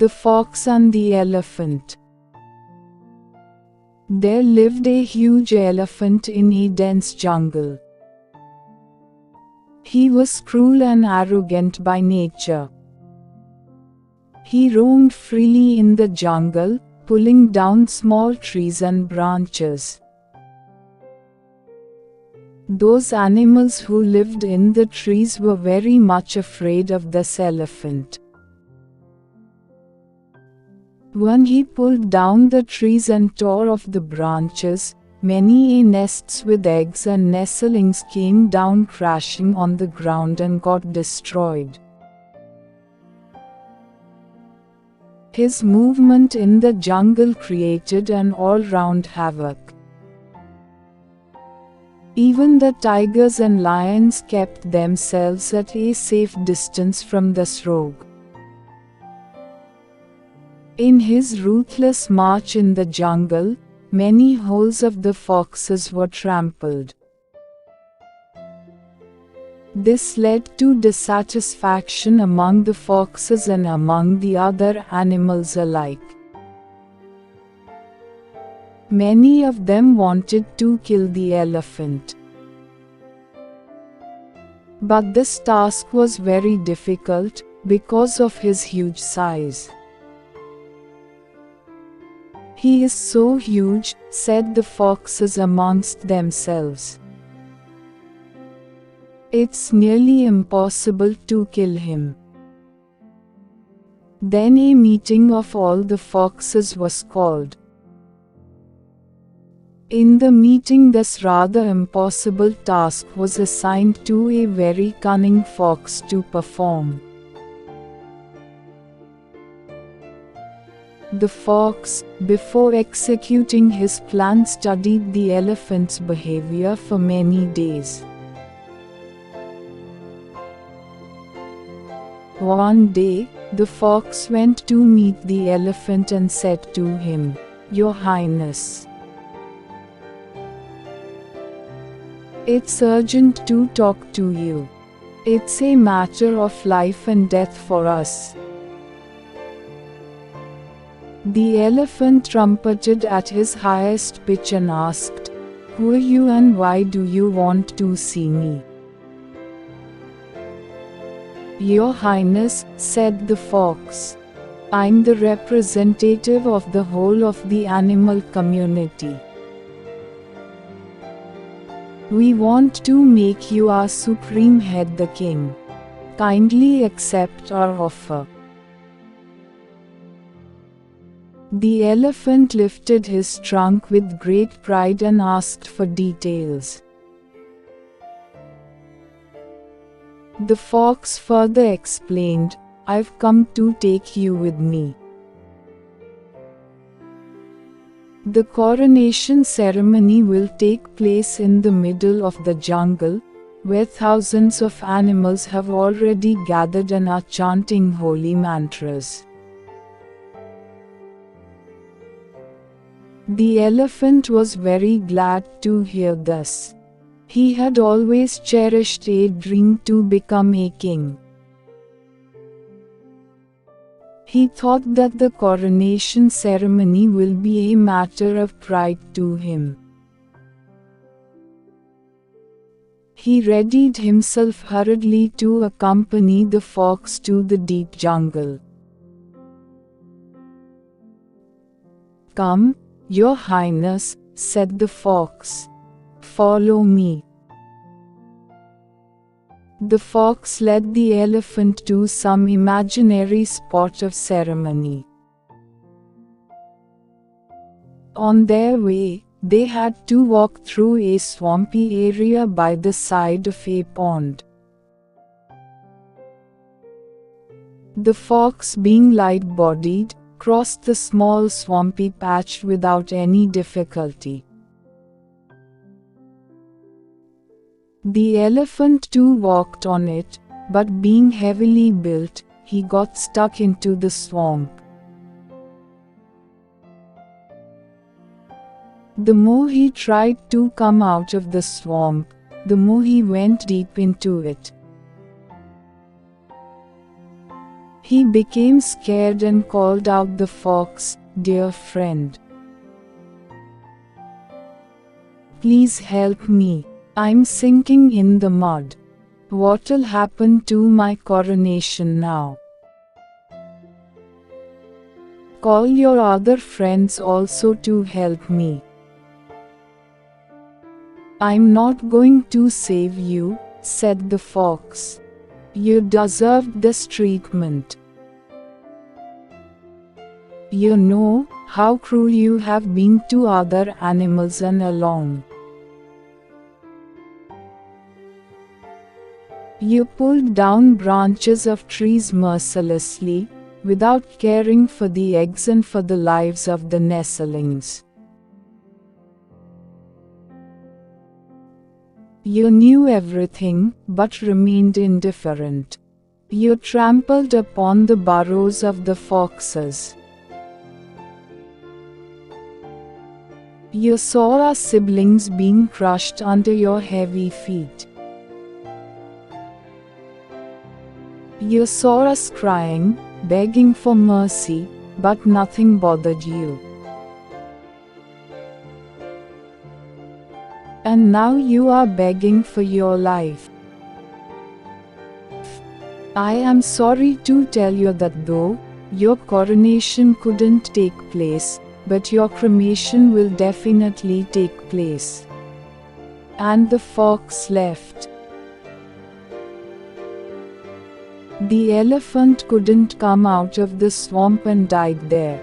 The Fox and the Elephant. There lived a huge elephant in a dense jungle. He was cruel and arrogant by nature. He roamed freely in the jungle, pulling down small trees and branches. Those animals who lived in the trees were very much afraid of this elephant. When he pulled down the trees and tore off the branches, many nests with eggs and nestlings came down crashing on the ground and got destroyed. His movement in the jungle created an all-round havoc. Even the tigers and lions kept themselves at a safe distance from this rogue. In his ruthless march in the jungle, many holes of the foxes were trampled. This led to dissatisfaction among the foxes and among the other animals alike. Many of them wanted to kill the elephant. But this task was very difficult because of his huge size. "He is so huge," said the foxes amongst themselves. "It's nearly impossible to kill him." Then a meeting of all the foxes was called. In the meeting, this rather impossible task was assigned to a very cunning fox to perform. The fox, before executing his plan, studied the elephant's behavior for many days. One day, the fox went to meet the elephant and said to him, "Your Highness, it's urgent to talk to you. It's a matter of life and death for us." The elephant trumpeted at his highest pitch and asked, "Who are you and why do you want to see me?" "Your Highness," said the fox, "I'm the representative of the whole of the animal community. We want to make you our supreme head, the king. Kindly accept our offer." The elephant lifted his trunk with great pride and asked for details. The fox further explained, "I've come to take you with me. The coronation ceremony will take place in the middle of the jungle, where thousands of animals have already gathered and are chanting holy mantras." The elephant was very glad to hear this. He had always cherished a dream to become a king. He thought that the coronation ceremony will be a matter of pride to him. He readied himself hurriedly to accompany the fox to the deep jungle. "Come, Your Highness," said the fox. "Follow me." The fox led the elephant to some imaginary spot of ceremony. On their way, they had to walk through a swampy area by the side of a pond. The fox, being light-bodied, crossed the small swampy patch without any difficulty. The elephant too walked on it, but being heavily built, he got stuck into the swamp. The more he tried to come out of the swamp, the more he went deep into it. He became scared and called out the fox, "Dear friend, please help me. I'm sinking in the mud. What'll happen to my coronation now? Call your other friends also to help me. I'm not going to save you," said the fox. "You deserved this treatment. You know how cruel you have been to other animals and along. You pulled down branches of trees mercilessly, without caring for the eggs and for the lives of the nestlings. You knew everything, but remained indifferent. You trampled upon the burrows of the foxes. You saw our siblings being crushed under your heavy feet. You saw us crying, begging for mercy, but nothing bothered you. And now you are begging for your life. I am sorry to tell you that though your coronation couldn't take place, but your cremation will definitely take place." And the fox left. The elephant couldn't come out of the swamp and died there.